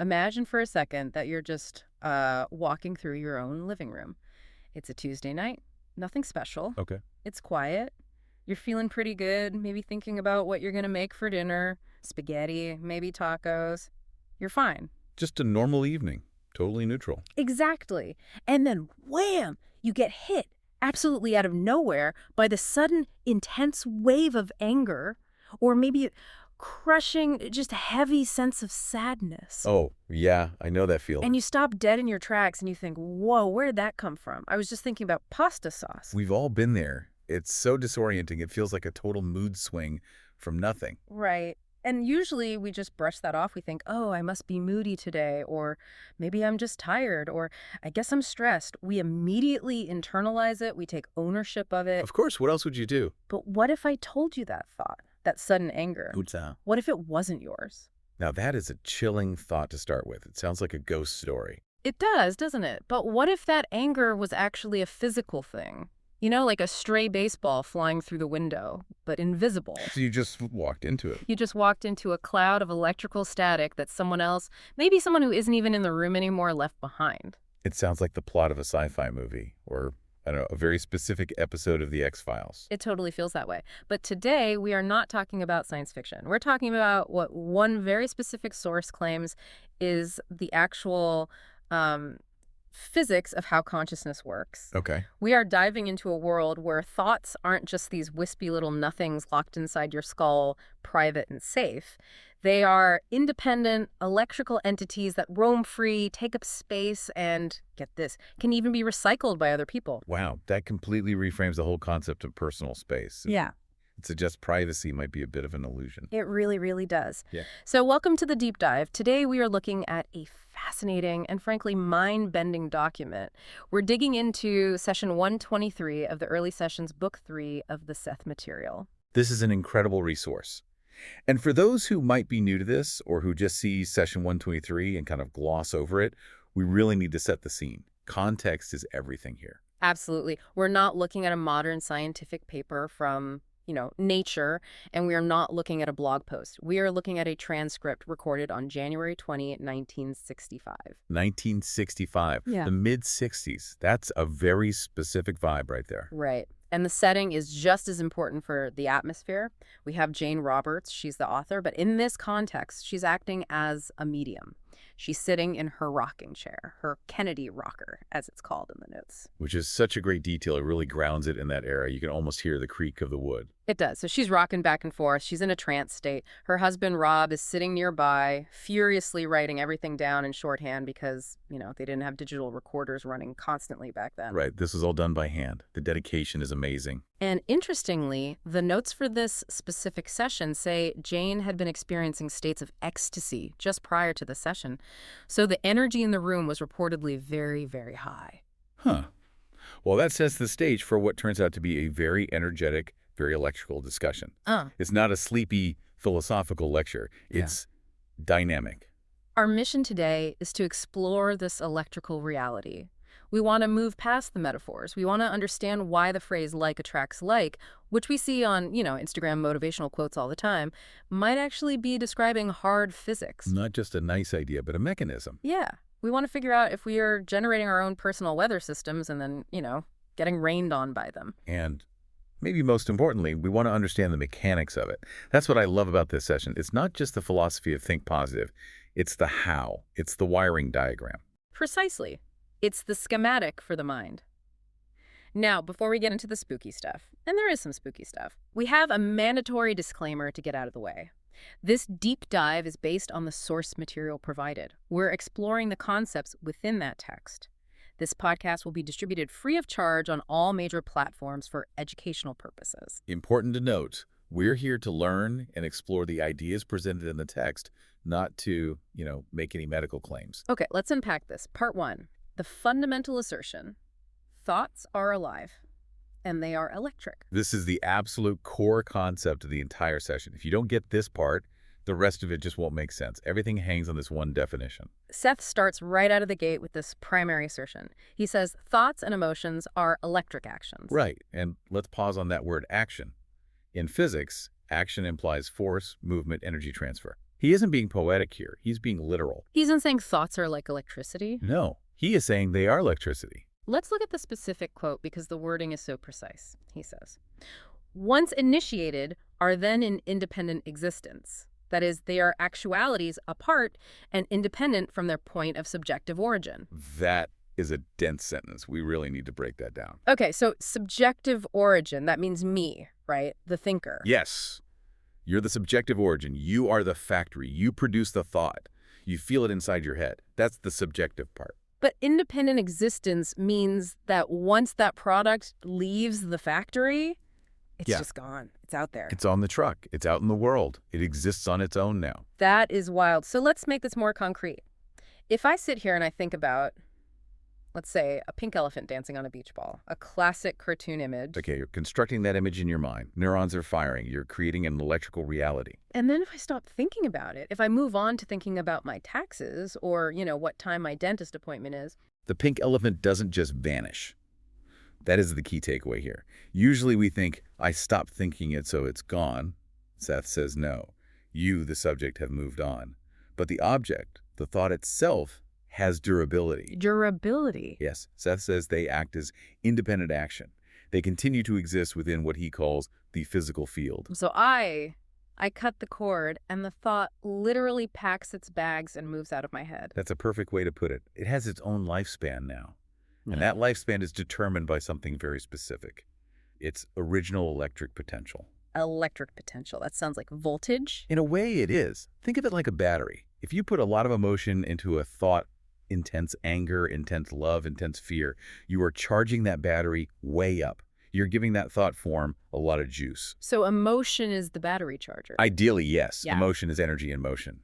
Imagine for a second that you're just walking through your own living room. It's a Tuesday night, nothing special. Okay. It's quiet. You're feeling pretty good, maybe thinking about what you're going to make for dinner, spaghetti, maybe tacos. You're fine. Just a normal evening. Totally neutral. Exactly. And then, wham, you get hit absolutely out of nowhere by the sudden intense wave of anger, or maybe a crushing, just heavy sense of sadness. Oh, yeah, I know that feeling. And you stop dead in your tracks and you think, whoa, where did that come from? I was just thinking about pasta sauce. We've all been there. It's so disorienting. It feels like a total mood swing from nothing. Right. And usually we just brush that off. We think, oh, I must be moody today, or maybe I'm just tired, or I guess I'm stressed. We immediately internalize it. We take ownership of it. Of course, what else would you do? But what if I told you that thought, that sudden anger? What's that? What if it wasn't yours? Now, that is a chilling thought to start with. It sounds like a ghost story. It does, doesn't it? But what if that anger was actually a physical thing? You know, like a stray baseball flying through the window, but invisible. So you just walked into it. You just walked into a cloud of electrical static that someone else, maybe someone who isn't even in the room anymore, left behind. It sounds like the plot of a sci-fi movie or, I don't know, a very specific episode of The X-Files. It totally feels that way. But today, we are not talking about science fiction. We're talking about what one very specific source claims is the actual physics of how consciousness works. Okay. We are diving into a world where thoughts aren't just these wispy little nothings locked inside your skull, private and safe. They are independent electrical entities that roam free, take up space, and, get this, can even be recycled by other people. Wow, that completely reframes the whole concept of personal space. Yeah. It suggests privacy might be a bit of an illusion. It really, really does. Yeah. So welcome to the deep dive. Today we are looking at a fascinating and frankly mind-bending document. We're digging into session 123 of the Early Sessions, book 3 of the Seth material. This is an incredible resource. And for those who might be new to this or who just see session 123 and kind of gloss over it, we really need to set the scene. Context is everything here. Absolutely. We're not looking at a modern scientific paper from Nature, and we are not looking at a blog post. We are looking at a transcript recorded on January 20, 1965. 1965. Yeah. The mid-60s. That's a very specific vibe right there. Right. And the setting is just as important for the atmosphere. We have Jane Roberts. She's the author. But in this context, she's acting as a medium. She's sitting in her rocking chair, her Kennedy rocker, as it's called in the notes. Which is such a great detail. It really grounds it in that era. You can almost hear the creak of the wood. It does. So she's rocking back and forth. She's in a trance state. Her husband, Rob, is sitting nearby, furiously writing everything down in shorthand because, they didn't have digital recorders running constantly back then. Right. This is all done by hand. The dedication is amazing. And interestingly, the notes for this specific session say Jane had been experiencing states of ecstasy just prior to the session. So the energy in the room was reportedly very, very high. Huh. Well, that sets the stage for what turns out to be a very energetic, very electrical discussion. It's not a sleepy philosophical lecture. It's dynamic. Our mission today is to explore this electrical reality. We want to move past the metaphors. We want to understand why the phrase like attracts like, which we see on, Instagram motivational quotes all the time, might actually be describing hard physics. Not just a nice idea, but a mechanism. Yeah. We want to figure out if we are generating our own personal weather systems and then, getting rained on by them. And maybe most importantly, we want to understand the mechanics of it. That's what I love about this session. It's not just the philosophy of think positive. It's the how. It's the wiring diagram. Precisely. It's the schematic for the mind. Now, before we get into the spooky stuff, and there is some spooky stuff, we have a mandatory disclaimer to get out of the way. This deep dive is based on the source material provided. We're exploring the concepts within that text. This podcast will be distributed free of charge on all major platforms for educational purposes. Important to note, we're here to learn and explore the ideas presented in the text, not to, make any medical claims. Okay, let's unpack this. Part 1. The fundamental assertion. Thoughts are alive, and they are electric. This is the absolute core concept of the entire session. If you don't get this part, the rest of it just won't make sense. Everything hangs on this one definition. Seth starts right out of the gate with this primary assertion. He says thoughts and emotions are electric actions. Right, and let's pause on that word action. In physics, action implies force, movement, energy transfer. He isn't being poetic here. He's being literal. He isn't saying thoughts are like electricity. No, he is saying they are electricity. Let's look at the specific quote because the wording is so precise. He says, once initiated, are then in independent existence. That is, they are actualities apart and independent from their point of subjective origin. That is a dense sentence. We really need to break that down. Okay, so subjective origin, that means me, right? The thinker. Yes. You're the subjective origin. You are the factory. You produce the thought. You feel it inside your head. That's the subjective part. But independent existence means that once that product leaves the factory, it's just gone. It's out there. It's on the truck. It's out in the world. It exists on its own now. That is wild. So let's make this more concrete. If I sit here and I think about, let's say, a pink elephant dancing on a beach ball, a classic cartoon image. Okay, you're constructing that image in your mind. Neurons are firing. You're creating an electrical reality. And then if I stop thinking about it, if I move on to thinking about my taxes or, what time my dentist appointment is. The pink elephant doesn't just vanish. That is the key takeaway here. Usually we think, I stopped thinking it, so it's gone. Seth says no. You, the subject, have moved on. But the object, the thought itself, has durability. Durability? Yes. Seth says they act as independent action. They continue to exist within what he calls the physical field. So I cut the cord and the thought literally packs its bags and moves out of my head. That's a perfect way to put it. It has its own lifespan now. And that lifespan is determined by something very specific. Its original electric potential. Electric potential. That sounds like voltage. In a way, it is. Think of it like a battery. If you put a lot of emotion into a thought, intense anger, intense love, intense fear, you are charging that battery way up. You're giving that thought form a lot of juice. So emotion is the battery charger. Ideally, yes. Yeah. Emotion is energy in motion.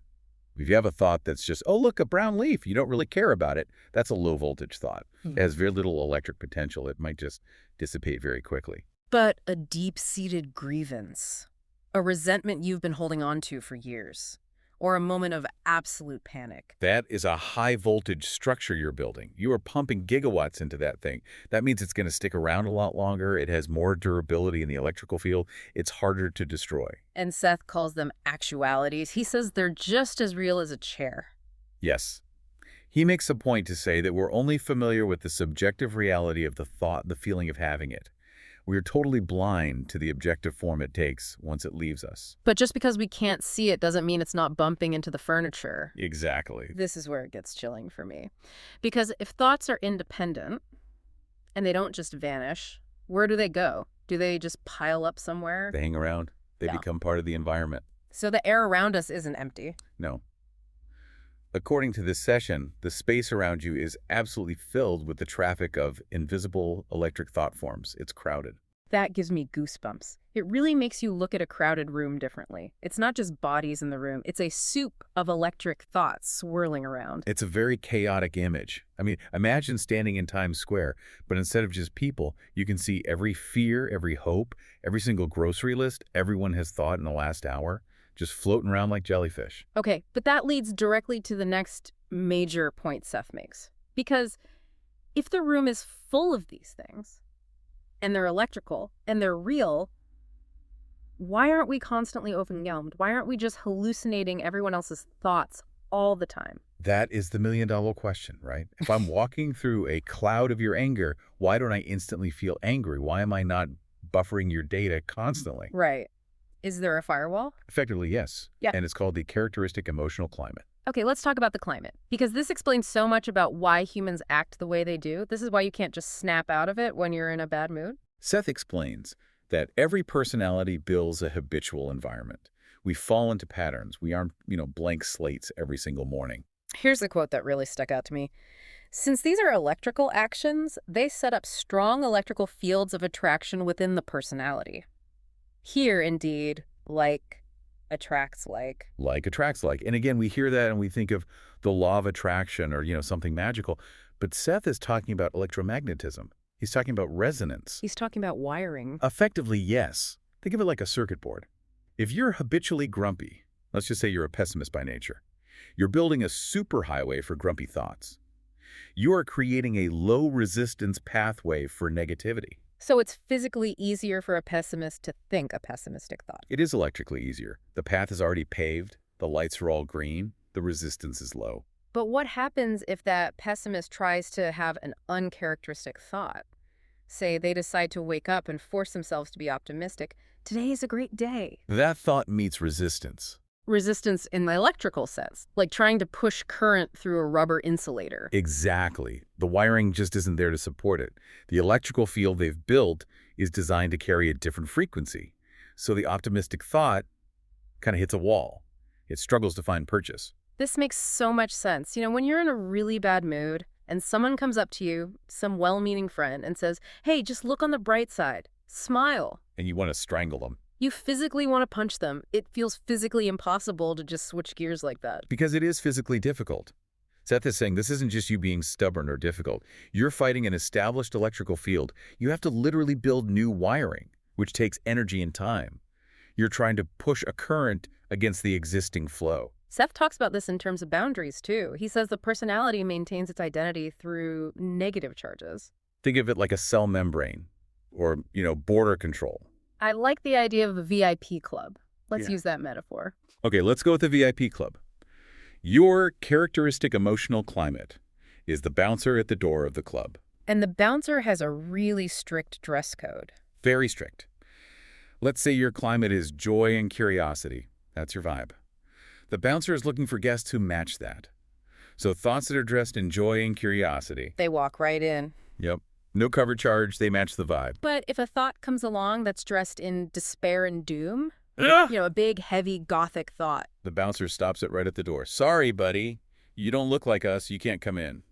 If you have a thought that's just, oh, look, a brown leaf, you don't really care about it, that's a low voltage thought. It has very little electric potential. It might just dissipate very quickly. But a deep-seated grievance, a resentment you've been holding on to for years, or a moment of absolute panic. That is a high voltage structure you're building. You are pumping gigawatts into that thing. That means it's going to stick around a lot longer. It has more durability in the electrical field. It's harder to destroy. And Seth calls them actualities. He says they're just as real as a chair. Yes. He makes a point to say that we're only familiar with the subjective reality of the thought, the feeling of having it. We're totally blind to the objective form it takes once it leaves us. But just because we can't see it doesn't mean it's not bumping into the furniture. Exactly. This is where it gets chilling for me. Because if thoughts are independent and they don't just vanish, where do they go? Do they just pile up somewhere? They hang around. They Yeah. become part of the environment. So the air around us isn't empty. No. According to this session, the space around you is absolutely filled with the traffic of invisible electric thought forms. It's crowded. That gives me goosebumps. It really makes you look at a crowded room differently. It's not just bodies in the room. It's a soup of electric thoughts swirling around. It's a very chaotic image. I mean, imagine standing in Times Square, but instead of just people, you can see every fear, every hope, every single grocery list everyone has thought in the last hour, just floating around like jellyfish. Okay, but that leads directly to the next major point Seth makes. Because if the room is full of these things, and they're electrical, and they're real, why aren't we constantly overwhelmed? Why aren't we just hallucinating everyone else's thoughts all the time? That is the million-dollar question, right? If I'm walking through a cloud of your anger, why don't I instantly feel angry? Why am I not buffering your data constantly? Right. Is there a firewall? Effectively, yes. Yeah. And it's called the characteristic emotional climate. Okay, let's talk about the climate. Because this explains so much about why humans act the way they do. This is why you can't just snap out of it when you're in a bad mood. Seth explains that every personality builds a habitual environment. We fall into patterns. We aren't, blank slates every single morning. Here's a quote that really stuck out to me. Since these are electrical actions, they set up strong electrical fields of attraction within the personality. Here, indeed, like attracts like. Like attracts like. And again, we hear that and we think of the law of attraction or, something magical. But Seth is talking about electromagnetism. He's talking about resonance. He's talking about wiring. Effectively, yes. Think of it like a circuit board. If you're habitually grumpy, let's just say you're a pessimist by nature, you're building a superhighway for grumpy thoughts. You are creating a low-resistance pathway for negativity. So it's physically easier for a pessimist to think a pessimistic thought. It is electrically easier. The path is already paved. The lights are all green. The resistance is low. But what happens if that pessimist tries to have an uncharacteristic thought? Say they decide to wake up and force themselves to be optimistic. Today is a great day. That thought meets resistance. Resistance in the electrical sense, like trying to push current through a rubber insulator. Exactly. The wiring just isn't there to support it. The electrical field they've built is designed to carry a different frequency. So the optimistic thought kind of hits a wall. It struggles to find purchase. This makes so much sense. When you're in a really bad mood and someone comes up to you, some well-meaning friend, and says, hey, just look on the bright side. Smile. And you want to strangle them. You physically want to punch them. It feels physically impossible to just switch gears like that. Because it is physically difficult. Seth is saying this isn't just you being stubborn or difficult. You're fighting an established electrical field. You have to literally build new wiring, which takes energy and time. You're trying to push a current against the existing flow. Seth talks about this in terms of boundaries, too. He says the personality maintains its identity through negative charges. Think of it like a cell membrane or, border control. I like the idea of a VIP club. Let's Yeah. use that metaphor. Okay, let's go with the VIP club. Your characteristic emotional climate is the bouncer at the door of the club. And the bouncer has a really strict dress code. Very strict. Let's say your climate is joy and curiosity. That's your vibe. The bouncer is looking for guests who match that. So thoughts that are dressed in joy and curiosity. They walk right in. Yep. No cover charge. They match the vibe. But if a thought comes along that's dressed in despair and doom, Ah! a big, heavy, gothic thought. The bouncer stops it right at the door. Sorry, buddy. You don't look like us. You can't come in.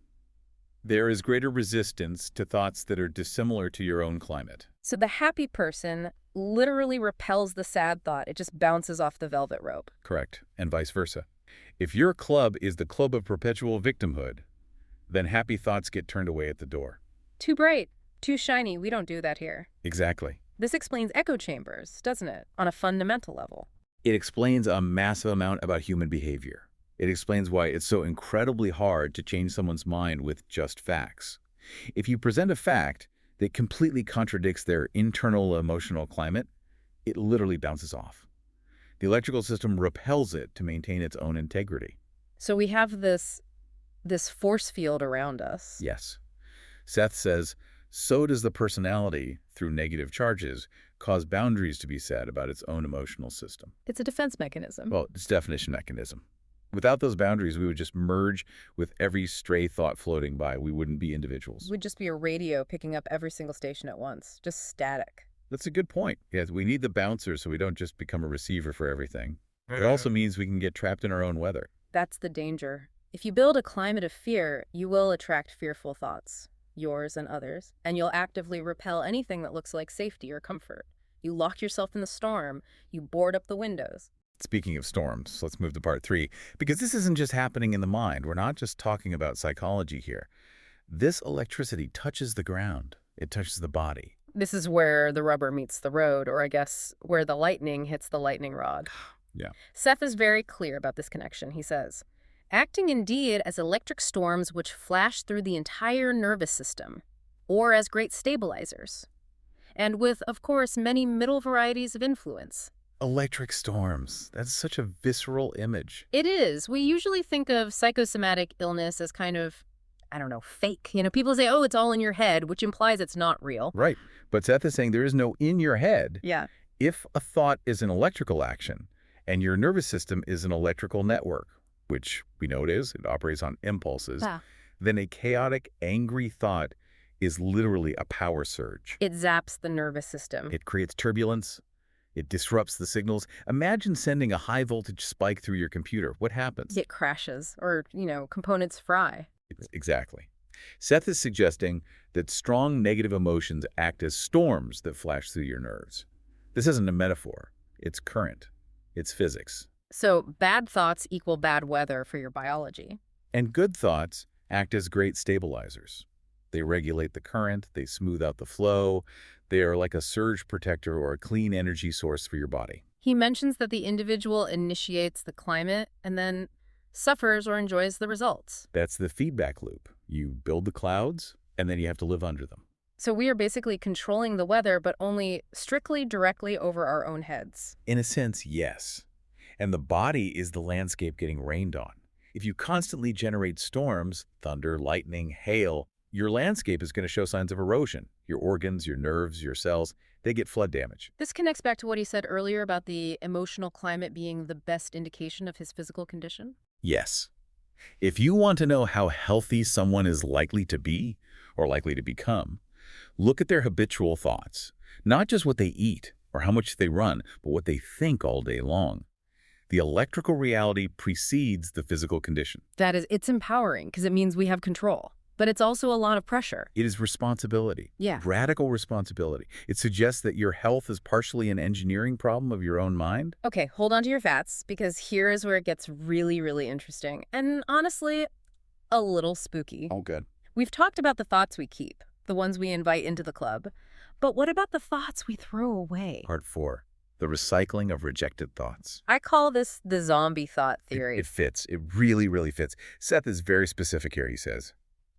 There is greater resistance to thoughts that are dissimilar to your own climate. So the happy person literally repels the sad thought. It just bounces off the velvet rope. Correct. And vice versa. If your club is the club of perpetual victimhood, then happy thoughts get turned away at the door. Too bright, too shiny. We don't do that here. Exactly. This explains echo chambers, doesn't it, on a fundamental level? It explains a massive amount about human behavior. It explains why it's so incredibly hard to change someone's mind with just facts. If you present a fact that completely contradicts their internal emotional climate, it literally bounces off. The electrical system repels it to maintain its own integrity. So we have this force field around us. Yes. Seth says, so does the personality, through negative charges, cause boundaries to be set about its own emotional system. It's a defense mechanism. Well, it's a definition mechanism. Without those boundaries, we would just merge with every stray thought floating by. We wouldn't be individuals. It would just be a radio picking up every single station at once, just static. That's a good point. Yes, we need the bouncer so we don't just become a receiver for everything. It also means we can get trapped in our own weather. That's the danger. If you build a climate of fear, you will attract fearful thoughts, yours and others, and you'll actively repel anything that looks like safety or comfort. You lock yourself in the storm. You board up the windows. Speaking of storms, let's move to part 3, because this isn't just happening in the mind. We're not just talking about psychology here. This electricity touches the ground. It touches the body. This is where the rubber meets the road, or I guess where the lightning hits the lightning rod. Yeah. Seth is very clear about this connection. He says, acting indeed as electric storms which flash through the entire nervous system, or as great stabilizers, and with, of course, many middle varieties of influence. Electric storms. That's such a visceral image. It is. We usually think of psychosomatic illness as kind of, fake. People say, oh, it's all in your head, which implies it's not real. Right. But Seth is saying there is no in your head. Yeah. If a thought is an electrical action and your nervous system is an electrical network, which we know it is, it operates on impulses, then a chaotic, angry thought is literally a power surge. It zaps the nervous system. It creates turbulence. It disrupts the signals. Imagine sending a high-voltage spike through your computer. What happens? It crashes or, components fry. Exactly. Seth is suggesting that strong negative emotions act as storms that flash through your nerves. This isn't a metaphor. It's current. It's physics. So bad thoughts equal bad weather for your biology. And good thoughts act as great stabilizers. They regulate the current. They smooth out the flow. They are like a surge protector or a clean energy source for your body. He mentions that the individual initiates the climate and then suffers or enjoys the results. That's the feedback loop. You build the clouds, and then you have to live under them. So we are basically controlling the weather, but only strictly directly over our own heads. In a sense, yes. And the body is the landscape getting rained on. If you constantly generate storms, thunder, lightning, hail, your landscape is going to show signs of erosion. Your organs, your nerves, your cells, they get flood damage. This connects back to what he said earlier about the emotional climate being the best indication of his physical condition. Yes. If you want to know how healthy someone is likely to be or likely to become, look at their habitual thoughts. Not just what they eat or how much they run, but what they think all day long. The electrical reality precedes the physical condition. It's empowering because it means we have control. But it's also a lot of pressure. It is responsibility. Yeah. Radical responsibility. It suggests that your health is partially an engineering problem of your own mind. Okay, hold on to your fats, because here is where it gets really, really interesting. And honestly, a little spooky. Oh, good. We've talked about the thoughts we keep, the ones we invite into the club. But what about the thoughts we throw away? Part 4. The recycling of rejected thoughts. I call this the zombie thought theory. It fits. It really, really fits. Seth is very specific here, he says.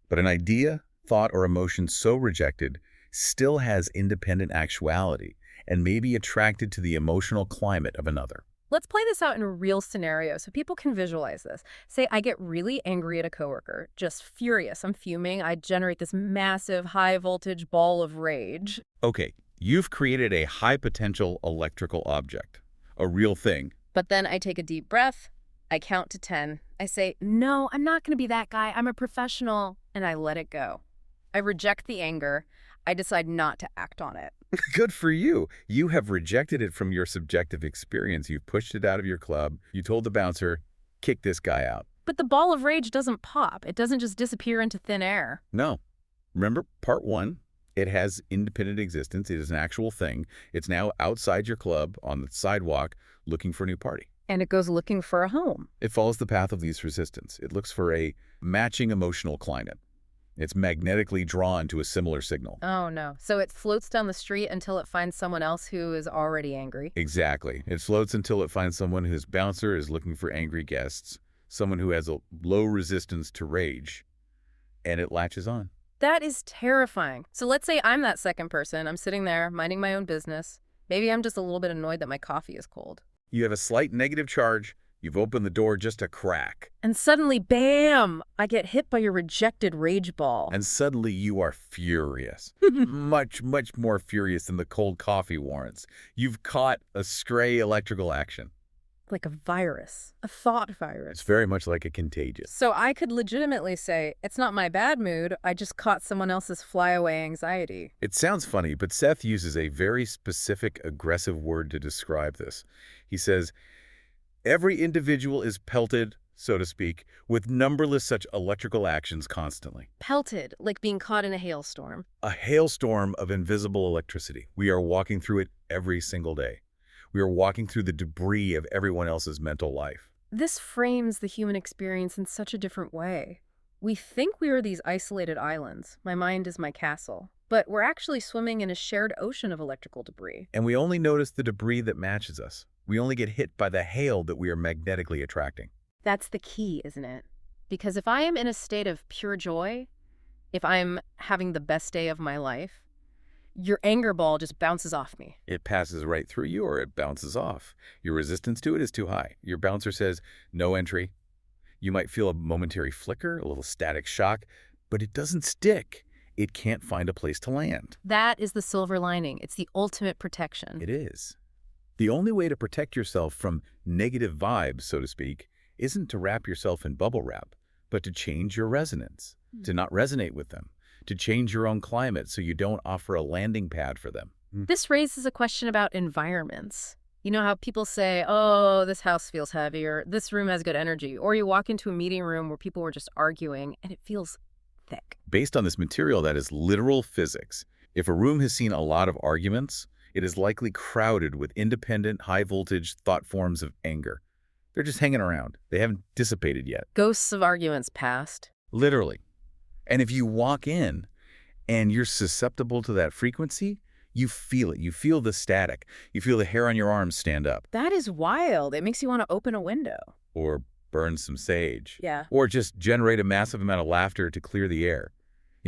But an idea, thought, or emotion so rejected still has independent actuality and may be attracted to the emotional climate of another. Let's play this out in a real scenario so people can visualize this. Say I get really angry at a coworker, just furious. I'm fuming. I generate this massive high-voltage ball of rage. Okay, you've created a high-potential electrical object, a real thing. But then I take a deep breath. I count to 10. I say, no, I'm not going to be that guy. I'm a professional. And I let it go. I reject the anger. I decide not to act on it. Good for you. You have rejected it from your subjective experience. You've pushed it out of your club. You told the bouncer, kick this guy out. But the ball of rage doesn't pop. It doesn't just disappear into thin air. No. Remember part 1? It has independent existence. It is an actual thing. It's now outside your club on the sidewalk looking for a new party. And it goes looking for a home. It follows the path of least resistance. It looks for a matching emotional climate. It's magnetically drawn to a similar signal. Oh, no. So it floats down the street until it finds someone else who is already angry. Exactly. It floats until it finds someone whose bouncer is looking for angry guests, someone who has a low resistance to rage, and it latches on. That is terrifying. So let's say I'm that second person. I'm sitting there, minding my own business. Maybe I'm just a little bit annoyed that my coffee is cold. You have a slight negative charge. You've opened the door just a crack. And suddenly, bam! I get hit by your rejected rage ball. And suddenly you are furious. Much, much more furious than the cold coffee warrants. You've caught a stray electrical action. Like a virus. A thought virus. It's very much like a contagious. So I could legitimately say, it's not my bad mood, I just caught someone else's flyaway anxiety. It sounds funny, but Seth uses a very specific, aggressive word to describe this. He says, every individual is pelted, so to speak, with numberless such electrical actions constantly. Pelted, like being caught in a hailstorm. A hailstorm of invisible electricity. We are walking through it every single day. We are walking through the debris of everyone else's mental life. This frames the human experience in such a different way. We think we are these isolated islands. My mind is my castle. But we're actually swimming in a shared ocean of electrical debris. And we only notice the debris that matches us. We only get hit by the hail that we are magnetically attracting. That's the key, isn't it? Because if I am in a state of pure joy, if I'm having the best day of my life, your anger ball just bounces off me. It passes right through you or it bounces off. Your resistance to it is too high. Your bouncer says, no entry. You might feel a momentary flicker, a little static shock, but it doesn't stick. It can't find a place to land. That is the silver lining. It's the ultimate protection. It is. The only way to protect yourself from negative vibes, so to speak, isn't to wrap yourself in bubble wrap, but to change your resonance, to not resonate with them, to change your own climate so you don't offer a landing pad for them. This raises a question about environments. You know how people say, oh, this house feels heavy, or this room has good energy, or you walk into a meeting room where people were just arguing and it feels thick. Based on this material, that is literal physics. If a room has seen a lot of arguments, it is likely crowded with independent, high-voltage thought forms of anger. They're just hanging around. They haven't dissipated yet. Ghosts of arguments past. Literally. And if you walk in and you're susceptible to that frequency, you feel it. You feel the static. You feel the hair on your arms stand up. That is wild. It makes you want to open a window. Or burn some sage. Yeah. Or just generate a massive amount of laughter to clear the air.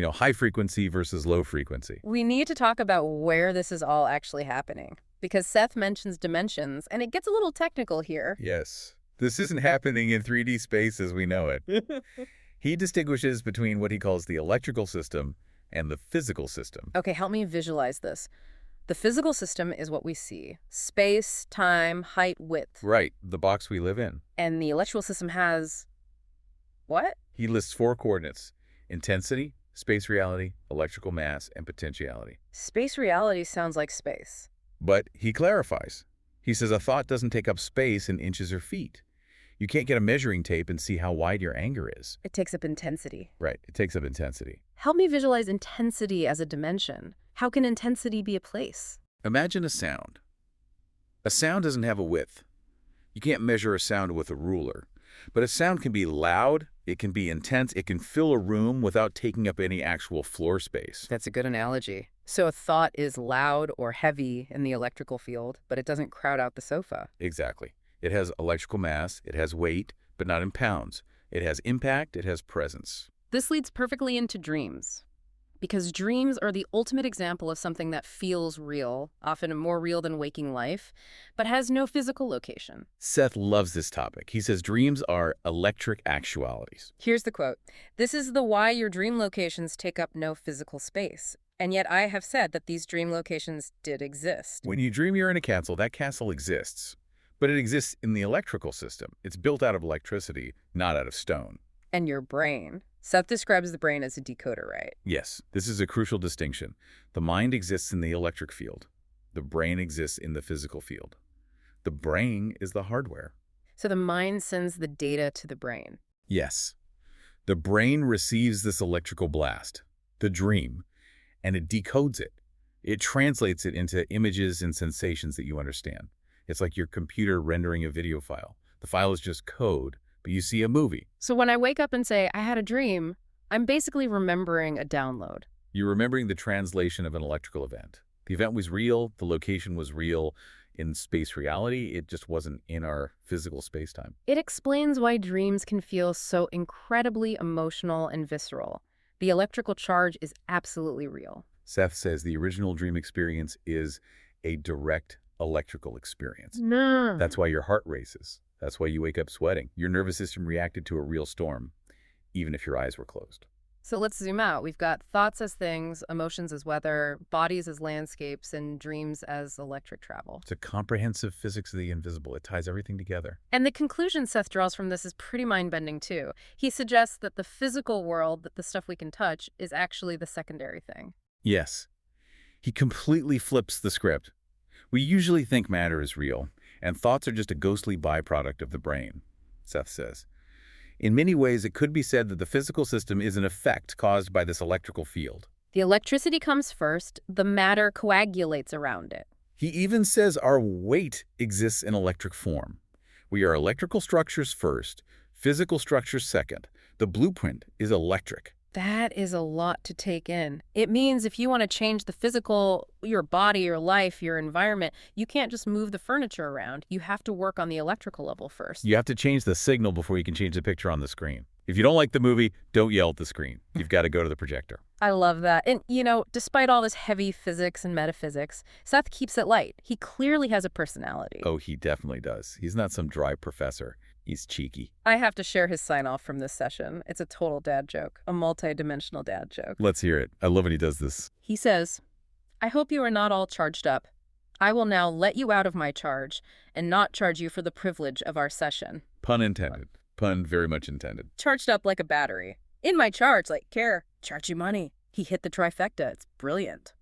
High frequency versus low frequency. We need to talk about where this is all actually happening. because Seth mentions dimensions, and it gets a little technical here. Yes. This isn't happening in 3D space as we know it. He distinguishes between what he calls the electrical system and the physical system. Okay, help me visualize this. The physical system is what we see. Space, time, height, width. Right, the box we live in. And the electrical system has... what? He lists 4 coordinates: intensity, space reality, electrical mass, and potentiality. Space reality sounds like space. But he clarifies. He says a thought doesn't take up space in inches or feet. You can't get a measuring tape and see how wide your anger is. It takes up intensity. Right, it takes up intensity. Help me visualize intensity as a dimension. How can intensity be a place? Imagine a sound. A sound doesn't have a width. You can't measure a sound with a ruler. But a sound can be loud, it can be intense, it can fill a room without taking up any actual floor space. That's a good analogy. So a thought is loud or heavy in the electrical field, but it doesn't crowd out the sofa. Exactly. It has electrical mass, it has weight, but not in pounds. It has impact, it has presence. This leads perfectly into dreams. Because dreams are the ultimate example of something that feels real, often more real than waking life, but has no physical location. Seth loves this topic. He says dreams are electric actualities. Here's the quote. "This is the why your dream locations take up no physical space. And yet I have said that these dream locations did exist." When you dream you're in a castle, that castle exists. But it exists in the electrical system. It's built out of electricity, not out of stone. And your brain. Seth describes the brain as a decoder, right? Yes, this is a crucial distinction. The mind exists in the electric field. The brain exists in the physical field. The brain is the hardware. So the mind sends the data to the brain. Yes. The brain receives this electrical blast, the dream, and it decodes it. It translates it into images and sensations that you understand. It's like your computer rendering a video file. The file is just code, but you see a movie. So when I wake up and say, I had a dream, I'm basically remembering a download. You're remembering the translation of an electrical event. The event was real, the location was real. In space reality, it just wasn't in our physical space-time. It explains why dreams can feel so incredibly emotional and visceral. The electrical charge is absolutely real. Seth says the original dream experience is a direct electrical experience. No. That's why your heart races. That's why you wake up sweating. Your nervous system reacted to a real storm, even if your eyes were closed. So let's zoom out. We've got thoughts as things, emotions as weather, bodies as landscapes, and dreams as electric travel. It's a comprehensive physics of the invisible. It ties everything together. And the conclusion Seth draws from this is pretty mind-bending, too. He suggests that the physical world, that the stuff we can touch, is actually the secondary thing. Yes. He completely flips the script. We usually think matter is real, and thoughts are just a ghostly byproduct of the brain, Seth says. In many ways, it could be said that the physical system is an effect caused by this electrical field. The electricity comes first, the matter coagulates around it. He even says our weight exists in electric form. We are electrical structures first, physical structures second. The blueprint is electric. That is a lot to take in. It means if you want to change the physical, your body, your life, your environment, you can't just move the furniture around. You have to work on the electrical level first. You have to change the signal before you can change the picture on the screen. If you don't like the movie, don't yell at the screen. You've got to go to the projector. I love that. And, you know, despite all this heavy physics and metaphysics, Seth keeps it light. He clearly has a personality. Oh, he definitely does. He's not some dry professor. He's cheeky. I have to share his sign-off from this session. It's a total dad joke, a multi-dimensional dad joke. Let's hear it. I love when he does this. He says, "I hope you are not all charged up. I will now let you out of my charge and not charge you for the privilege of our session." Pun intended. Pun very much intended. Charged up like a battery. In my charge, like care, charge you money. He hit the trifecta. It's brilliant.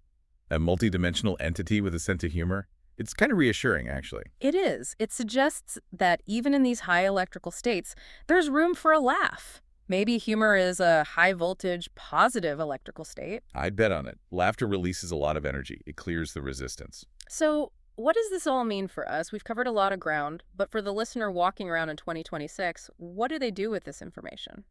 A multidimensional entity with a sense of humor. It's kind of reassuring, actually. It is. It suggests that even in these high electrical states, there's room for a laugh. Maybe humor is a high-voltage, positive electrical state. I'd bet on it. Laughter releases a lot of energy. It clears the resistance. So what does this all mean for us? We've covered a lot of ground, but for the listener walking around in 2026, what do they do with this information?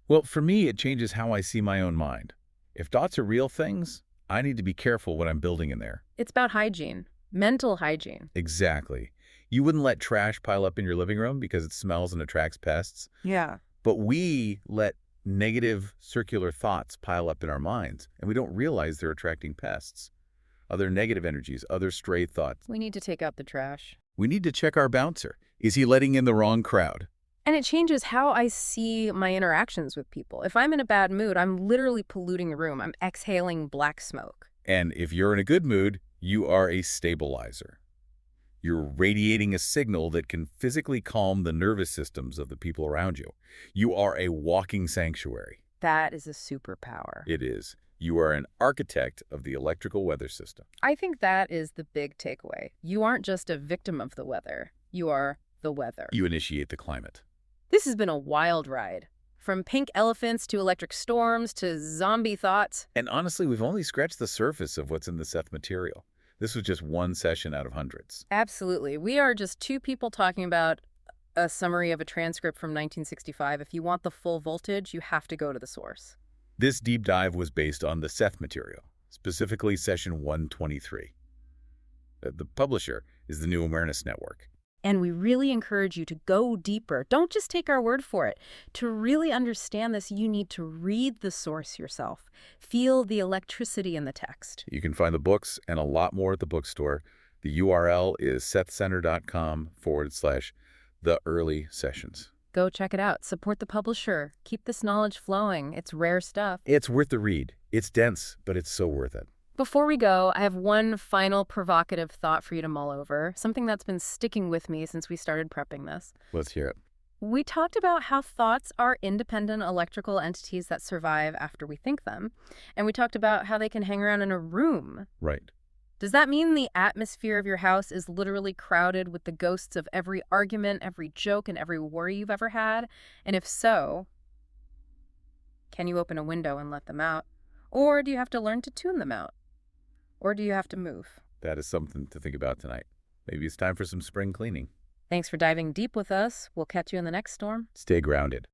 Well, for me, it changes how I see my own mind. If thoughts are real things, I need to be careful what I'm building in there. It's about hygiene. Mental hygiene. Exactly. You wouldn't let trash pile up in your living room because it smells and attracts pests. Yeah. But we let negative circular thoughts pile up in our minds, and we don't realize they're attracting pests. other negative energies, other stray thoughts. We need to take out the trash. We need to check our bouncer. Is he letting in the wrong crowd? And it changes how I see my interactions with people. If I'm in a bad mood, I'm literally polluting the room. I'm exhaling black smoke. And if you're in a good mood, you are a stabilizer. You're radiating a signal that can physically calm the nervous systems of the people around you. You are a walking sanctuary. That is a superpower. It is. You are an architect of the electrical weather system. I think that is the big takeaway. You aren't just a victim of the weather. You are the weather. You initiate the climate. This has been a wild ride. From pink elephants to electric storms to zombie thoughts. And honestly, we've only scratched the surface of what's in the Seth material. This was just one session out of hundreds. Absolutely. We are just two people talking about a summary of a transcript from 1965. If you want the full voltage, you have to go to the source. This deep dive was based on the Seth material, specifically session 123. The publisher is the New Awareness Network. And we really encourage you to go deeper. Don't just take our word for it. To really understand this, you need to read the source yourself. Feel the electricity in the text. You can find the books and a lot more at the bookstore. The URL is sethcenter.com/the early sessions. Go check it out. Support the publisher. Keep this knowledge flowing. It's rare stuff. It's worth the read. It's dense, but it's so worth it. Before we go, I have one final provocative thought for you to mull over, something that's been sticking with me since we started prepping this. Let's hear it. We talked about how thoughts are independent electrical entities that survive after we think them, and we talked about how they can hang around in a room. Right. Does that mean the atmosphere of your house is literally crowded with the ghosts of every argument, every joke, and every worry you've ever had? And if so, can you open a window and let them out? Or do you have to learn to tune them out? Or do you have to move? That is something to think about tonight. Maybe it's time for some spring cleaning. Thanks for diving deep with us. We'll catch you in the next storm. Stay grounded.